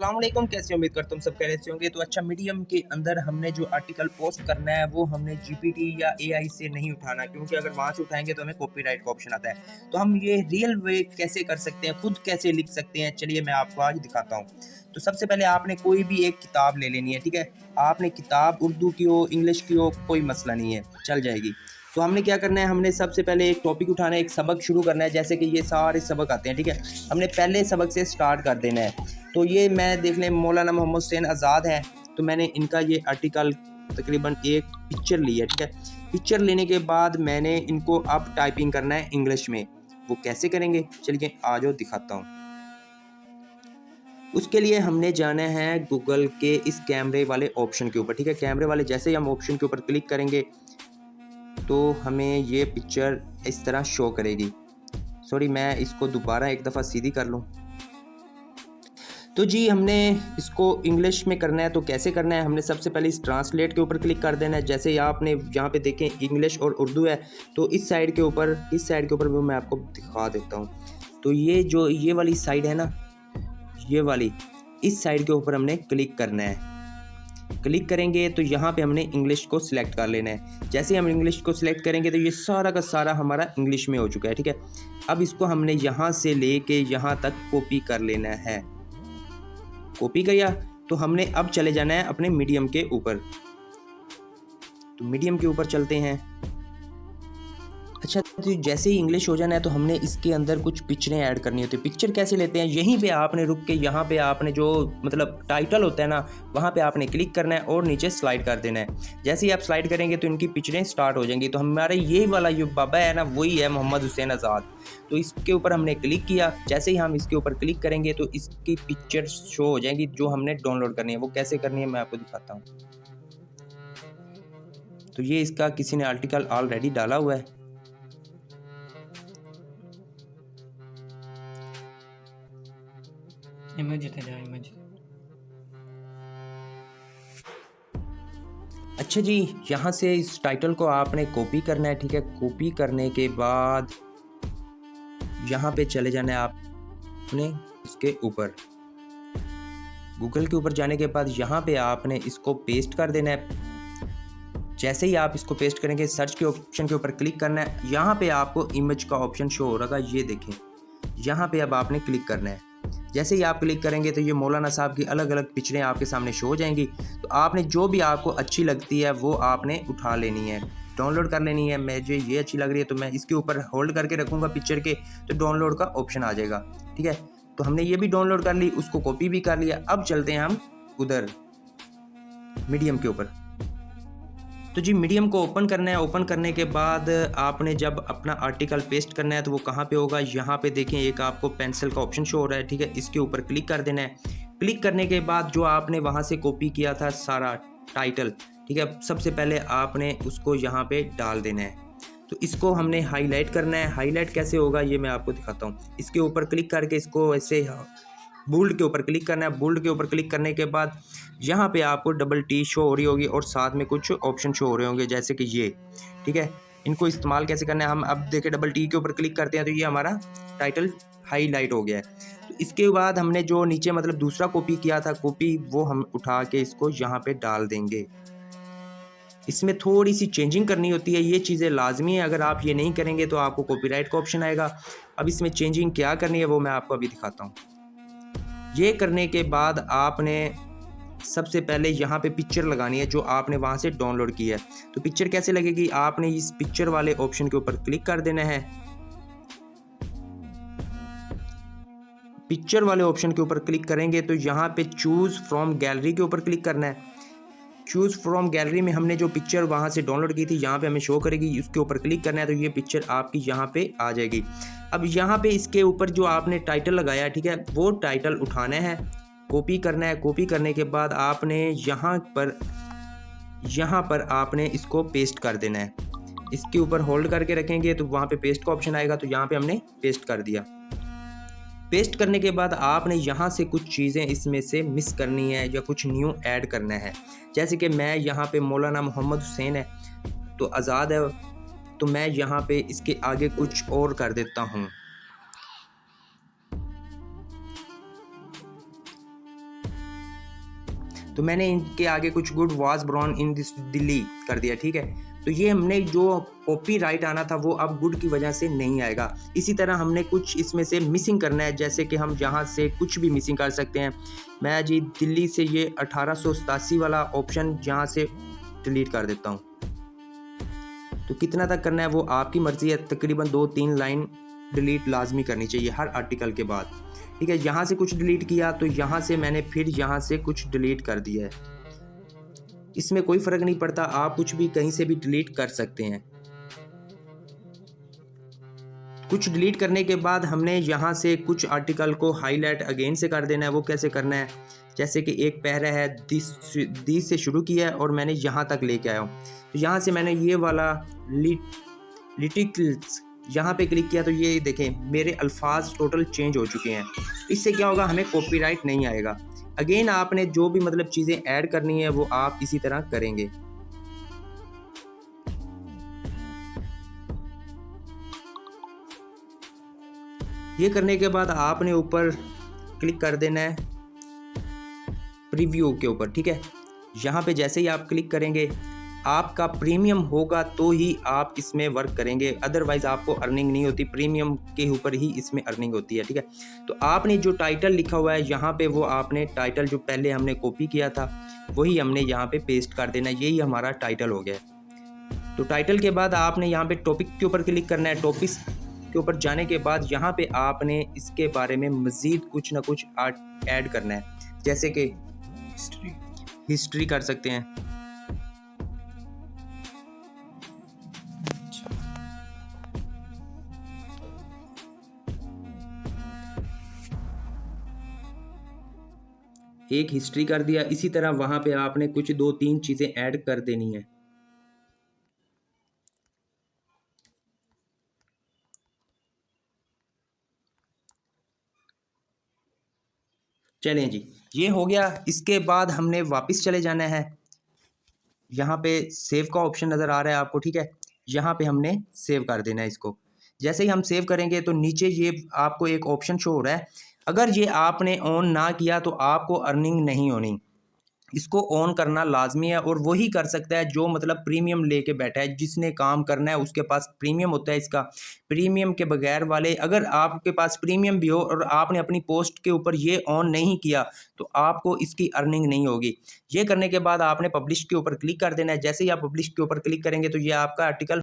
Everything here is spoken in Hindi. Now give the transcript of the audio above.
अस्सलामुअलैकुम, कैसे उम्मीद करता हूँ सब खैरियत से होंगे। तो अच्छा, मीडियम के अंदर हमने जो आर्टिकल पोस्ट करना है वो हमने जीपीटी या एआई से नहीं उठाना, क्योंकि अगर वहाँ से उठाएंगे तो हमें कॉपीराइट का ऑप्शन आता है। तो हम ये रियल वे कैसे कर सकते हैं, खुद कैसे लिख सकते हैं, चलिए मैं आपको आज दिखाता हूँ। तो सबसे पहले आपने कोई भी एक किताब ले लेनी है, ठीक है। आपने किताब उर्दू की हो, इंग्लिश की हो, कोई मसला नहीं है, चल जाएगी। तो हमने क्या करना है, हमने सबसे पहले एक टॉपिक उठाना है, एक सबक शुरू करना है। जैसे कि ये सारे सबक आते हैं, ठीक है। हमने पहले सबक से स्टार्ट कर देना है। तो ये मैं देख लें, मौलाना मोहम्मद हुसैन आज़ाद है। तो मैंने इनका ये आर्टिकल तकरीबन एक पिक्चर ली है, ठीक है। पिक्चर लेने के बाद मैंने इनको अब टाइपिंग करना है इंग्लिश में। वो कैसे करेंगे, चलिए आ जाओ दिखाता हूँ। उसके लिए हमने जाना है गूगल के इस कैमरे वाले ऑप्शन के ऊपर, ठीक है। कैमरे वाले जैसे ही हम ऑप्शन के ऊपर क्लिक करेंगे तो हमें ये पिक्चर इस तरह शो करेगी। सॉरी, मैं इसको दोबारा एक दफ़ा सीधी कर लूँ। तो जी हमने इसको इंग्लिश में करना है। तो कैसे करना है, हमने सबसे पहले इस ट्रांसलेट के ऊपर क्लिक कर देना है। जैसे ही आपने यहाँ पे देखें इंग्लिश और उर्दू है, तो इस साइड के ऊपर भी मैं आपको दिखा देता हूँ। तो ये वाली साइड है ना, ये वाली, इस साइड के ऊपर हमने क्लिक करना है। क्लिक करेंगे तो यहाँ पे हमने इंग्लिश को सिलेक्ट कर लेना है। जैसे हम इंग्लिश को सिलेक्ट करेंगे तो ये सारा का सारा हमारा इंग्लिश में हो चुका है, ठीक है। अब इसको हमने यहाँ से लेके यहाँ तक कॉपी कर लेना है। कॉपी किया तो हमने अब चले जाना है अपने मीडियम के ऊपर। तो मीडियम के ऊपर चलते हैं। अच्छा, तो जैसे ही इंग्लिश हो जाना है तो हमने इसके अंदर कुछ पिक्चरें ऐड करनी होती है। पिक्चर कैसे लेते हैं, यहीं पे आपने रुक के यहाँ पे आपने जो मतलब टाइटल होता है ना, वहाँ पे आपने क्लिक करना है और नीचे स्लाइड कर देना है। जैसे ही आप स्लाइड करेंगे तो इनकी पिक्चरें स्टार्ट हो जाएंगी। तो हमारे ये वाला जो बाबा है ना, वही है मोहम्मद हुसैन आज़ाद। तो इसके ऊपर हमने क्लिक किया। जैसे ही हम इसके ऊपर क्लिक करेंगे तो इसकी पिक्चर शो हो जाएंगी जो हमने डाउनलोड करनी है। वो कैसे करनी है मैं आपको दिखाता हूँ। तो ये इसका किसी ने आर्टिकल ऑलरेडी डाला हुआ है। Image image. अच्छा जी, यहाँ से इस टाइटल को आपने कॉपी करना है, ठीक है। कॉपी करने के बाद यहाँ पे चले जाना है आपने इसके ऊपर। गूगल के ऊपर जाने के बाद यहाँ पे आपने इसको पेस्ट कर देना है। जैसे ही आप इसको पेस्ट करेंगे, सर्च के ऑप्शन के ऊपर क्लिक करना है। यहाँ पे आपको इमेज का ऑप्शन शो हो रहा है, ये देखें। यहाँ पे अब आपने क्लिक करना है। जैसे ही आप क्लिक करेंगे तो ये मौलाना साहब की अलग अलग पिक्चरें आपके सामने शो हो जाएंगी। तो आपने जो भी आपको अच्छी लगती है वो आपने उठा लेनी है, डाउनलोड कर लेनी है। मुझे ये अच्छी लग रही है तो मैं इसके ऊपर होल्ड करके रखूँगा पिक्चर के, तो डाउनलोड का ऑप्शन आ जाएगा, ठीक है। तो हमने ये भी डाउनलोड कर ली, उसको कॉपी भी कर लिया। अब चलते हैं हम उधर मीडियम के ऊपर। तो जी मीडियम को ओपन करना है। ओपन करने के बाद आपने जब अपना आर्टिकल पेस्ट करना है तो वो कहाँ पे होगा, यहाँ पे देखें एक आपको पेंसिल का ऑप्शन शो हो रहा है, ठीक है। इसके ऊपर क्लिक कर देना है। क्लिक करने के बाद जो आपने वहाँ से कॉपी किया था सारा टाइटल, ठीक है, सबसे पहले आपने उसको यहाँ पे डाल देना है। तो इसको हमने हाईलाइट करना है। हाईलाइट कैसे होगा ये मैं आपको दिखाता हूँ। इसके ऊपर क्लिक करके इसको ऐसे बोल्ड के ऊपर क्लिक करना है। बोल्ड के ऊपर क्लिक करने के बाद यहाँ पे आपको डबल टी शो हो रही होगी और साथ में कुछ ऑप्शन शो हो रहे होंगे, जैसे कि ये, ठीक है। इनको इस्तेमाल कैसे करना है, हम अब देखें डबल टी के ऊपर क्लिक करते हैं तो ये हमारा टाइटल हाईलाइट हो गया है। तो इसके बाद हमने जो नीचे मतलब दूसरा कॉपी किया था, कॉपी वो हम उठा के इसको यहाँ पे डाल देंगे। इसमें थोड़ी सी चेंजिंग करनी होती है, ये चीज़ें लाजमी है। अगर आप ये नहीं करेंगे तो आपको कॉपीराइट का ऑप्शन आएगा। अब इसमें चेंजिंग क्या करनी है वो मैं आपको अभी दिखाता हूँ। ये करने के बाद आपने सबसे पहले यहाँ पे पिक्चर लगानी है जो आपने वहाँ से डाउनलोड की है। तो पिक्चर कैसे लगेगी, आपने इस पिक्चर वाले ऑप्शन के ऊपर क्लिक कर देना है। पिक्चर वाले ऑप्शन के ऊपर क्लिक करेंगे तो यहाँ पे चूज़ फ्रॉम गैलरी के ऊपर क्लिक करना है। चूज़ फ्रॉम गैलरी में हमने जो पिक्चर वहाँ से डाउनलोड की थी यहाँ पे हमें शो करेगी, उसके ऊपर क्लिक करना है तो ये पिक्चर आपकी यहाँ पे आ जाएगी। अब यहाँ पे इसके ऊपर जो आपने टाइटल लगाया है, ठीक है, वो टाइटल उठाना है, कॉपी करना है। कॉपी करने के बाद आपने यहाँ पर आपने इसको पेस्ट कर देना है। इसके ऊपर होल्ड करके रखेंगे तो वहाँ पे पेस्ट का ऑप्शन आएगा, तो यहाँ पे हमने पेस्ट कर दिया। पेस्ट करने के बाद आपने यहाँ से कुछ चीज़ें इसमें से मिस करनी है या कुछ न्यू ऐड करना है। जैसे कि मैं यहाँ पे मौलाना मोहम्मद हुसैन है तो आज़ाद है, तो मैं यहाँ पे इसके आगे कुछ और कर देता हूँ। तो मैंने इनके आगे कुछ good was brown in this Delhi कर दिया, ठीक है। तो ये हमने जो कॉपीराइट आना था वो अब गुड की वजह से नहीं आएगा। इसी तरह हमने कुछ इसमें से मिसिंग करना है, जैसे कि हम यहाँ से कुछ भी मिसिंग कर सकते हैं। मैं जी दिल्ली से ये 1887 वाला ऑप्शन यहाँ से डिलीट कर देता हूँ। तो कितना तक करना है वो आपकी मर्ज़ी है, तकरीबन 2-3 लाइन डिलीट लाजमी करनी चाहिए हर आर्टिकल के बाद, ठीक है। यहाँ से कुछ डिलीट किया तो यहाँ से मैंने फिर यहाँ से कुछ डिलीट कर दिया है। इसमें कोई फ़र्क नहीं पड़ता, आप कुछ भी कहीं से भी डिलीट कर सकते हैं। कुछ डिलीट करने के बाद हमने यहाँ से कुछ आर्टिकल को हाईलाइट अगेन से कर देना है। वो कैसे करना है, जैसे कि एक पैरा है दी से शुरू किया है और मैंने यहाँ तक लेके आया हूँ। तो यहाँ से मैंने ये वाला लिटिकल्स यहाँ पे क्लिक किया तो ये देखें मेरे अल्फाज टोटल चेंज हो चुके हैं। इससे क्या होगा, हमें कॉपीराइट नहीं आएगा। अगेन आपने जो भी मतलब चीज़ें ऐड करनी है वो आप इसी तरह करेंगे। ये करने के बाद आपने ऊपर क्लिक कर देना है प्रीव्यू के ऊपर, ठीक है। यहाँ पे जैसे ही आप क्लिक करेंगे आपका प्रीमियम होगा तो ही आप इसमें वर्क करेंगे, अदरवाइज़ आपको अर्निंग नहीं होती। प्रीमियम के ऊपर ही इसमें अर्निंग होती है, ठीक है। तो आपने जो टाइटल लिखा हुआ है यहाँ पे वो आपने टाइटल जो पहले हमने कॉपी किया था वही हमने यहाँ पे पेस्ट कर देना है। यही हमारा टाइटल हो गया। तो टाइटल के बाद आपने यहाँ पे टॉपिक के ऊपर क्लिक करना है। टॉपिक के ऊपर जाने के बाद यहाँ पे आपने इसके बारे में मज़ीद कुछ ना कुछ ऐड करना है, जैसे कि हिस्ट्री कर सकते हैं। एक हिस्ट्री कर दिया। इसी तरह वहाँ पे आपने कुछ 2-3 चीज़ें ऐड कर देनी है। चलें जी, ये हो गया। इसके बाद हमने वापस चले जाना है। यहाँ पे सेव का ऑप्शन नज़र आ रहा है आपको, ठीक है। यहाँ पे हमने सेव कर देना है इसको। जैसे ही हम सेव करेंगे तो नीचे ये आपको एक ऑप्शन शो हो रहा है। अगर ये आपने ऑन ना किया तो आपको अर्निंग नहीं होनी। इसको ऑन करना लाजमी है और वही कर सकता है जो मतलब प्रीमियम लेके बैठा है। जिसने काम करना है उसके पास प्रीमियम होता है। इसका प्रीमियम के बगैर वाले, अगर आपके पास प्रीमियम भी हो और आपने अपनी पोस्ट के ऊपर ये ऑन नहीं किया तो आपको इसकी अर्निंग नहीं होगी। ये करने के बाद आपने पब्लिश के ऊपर क्लिक कर देना है। जैसे ही आप पब्लिश के ऊपर क्लिक करेंगे तो ये आपका आर्टिकल